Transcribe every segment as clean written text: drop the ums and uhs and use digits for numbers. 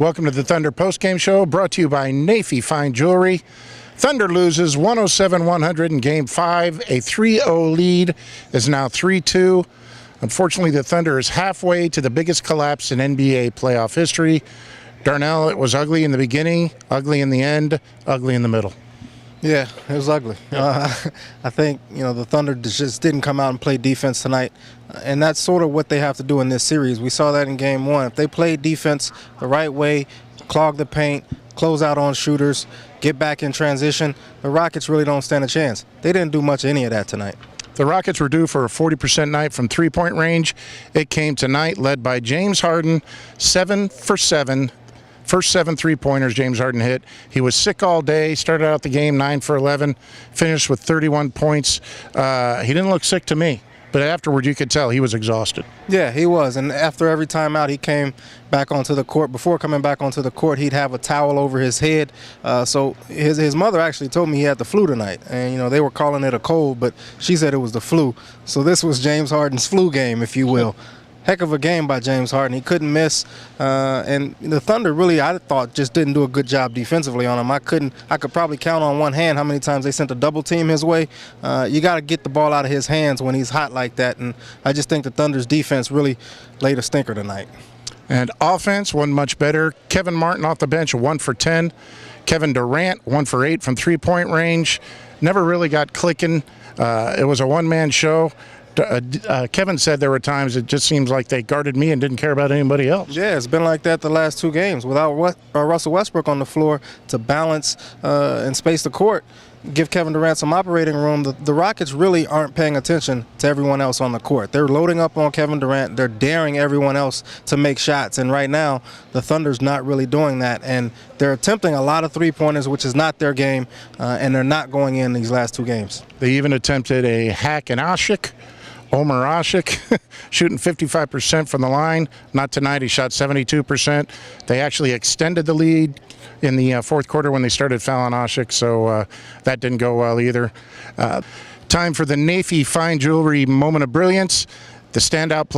Welcome to the Thunder postgame show, brought to you by Nafy Fine Jewelry. Thunder loses 107-100 in Game 5. A 3-0 lead is now 3-2. Unfortunately, the Thunder is halfway to the biggest collapse in NBA playoff history. Darnell, it was ugly in the beginning, ugly in the end, ugly in the middle. Yeah, it was ugly. I think, the Thunder just didn't come out and play defense tonight, and that's sort of what they have to do in this series. We saw that in Game 1. If they play defense the right way, clog the paint, close out on shooters, get back in transition, the Rockets really don't stand a chance. They didn't do much of any of that tonight. The Rockets were due for a 40% night from three-point range. It came tonight, led by James Harden, 7 for 7. First 7 three-pointers James Harden hit. He was sick all day, started out the game 9 for 11, finished with 31 points. He didn't look sick to me, but afterward you could tell he was exhausted. Yeah, he was, and after every timeout he came back onto the court. Before coming back onto the court, he'd have a towel over his head. So his mother actually told me he had the flu tonight, and they were calling it a cold, but she said it was the flu. So this was James Harden's flu game, if you will. Heck of a game by James Harden. He couldn't miss, and the Thunder really, I thought, just didn't do a good job defensively on him. I could probably count on one hand how many times they sent a double team his way. You got to get the ball out of his hands when he's hot like that, and I just think the Thunder's defense really laid a stinker tonight. And offense wasn't much better. Kevin Martin off the bench, 1 for 10. Kevin Durant, 1 for 8 from three-point range. Never really got clicking. It was a one-man show. Kevin said there were times it just seems like they guarded me and didn't care about anybody else. Yeah, it's been like that the last 2 games. Without Russell Westbrook on the floor to balance and space the court, give Kevin Durant some operating room, the Rockets really aren't paying attention to everyone else on the court. They're loading up on Kevin Durant. They're daring everyone else to make shots. And right now, the Thunder's not really doing that. And they're attempting a lot of three-pointers, which is not their game, and they're not going in these last 2 games. They even attempted a hack and Asik. Omer Asik shooting 55% from the line. Not tonight. He shot 72%. They actually extended the lead in the fourth quarter when they started fouling Asik, so that didn't go well either. Time for the Nafy Fine Jewelry Moment of Brilliance. The standout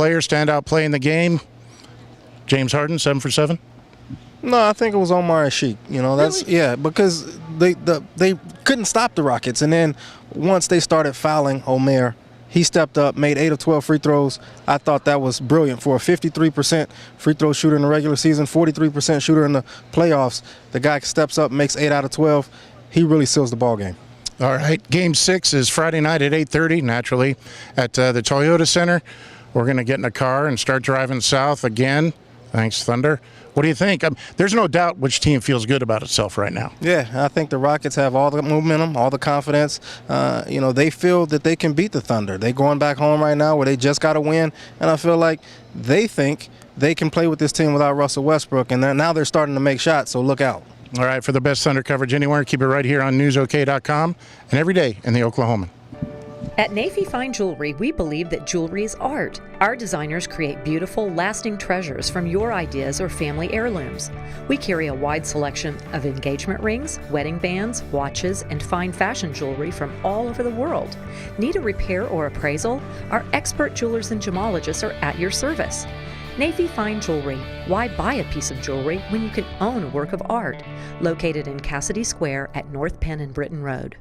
play in the game. James Harden, 7 for 7. No, I think it was Omer Asik. That's really? Yeah, because they couldn't stop the Rockets, and then once they started fouling Omer, he stepped up, made 8 of 12 free throws. I thought that was brilliant for a 53% free throw shooter in the regular season, 43% shooter in the playoffs. The guy steps up, makes 8 out of 12. He really seals the ball game. All right, Game 6 is Friday night at 8:30, naturally, at the Toyota Center. We're going to get in a car and start driving south again. Thanks, Thunder. What do you think? There's no doubt which team feels good about itself right now. Yeah, I think the Rockets have all the momentum, all the confidence. They feel that they can beat the Thunder. They're going back home right now where they just got to win, and I feel like they think they can play with this team without Russell Westbrook, and now they're starting to make shots, so look out. All right, for the best Thunder coverage anywhere, keep it right here on newsok.com and every day in the Oklahoman. At Nafy Fine Jewelry, we believe that jewelry is art. Our designers create beautiful, lasting treasures from your ideas or family heirlooms. We carry a wide selection of engagement rings, wedding bands, watches, and fine fashion jewelry from all over the world. Need a repair or appraisal? Our expert jewelers and gemologists are at your service. Nafy Fine Jewelry. Why buy a piece of jewelry when you can own a work of art? Located in Cassidy Square at North Penn and Britton Road.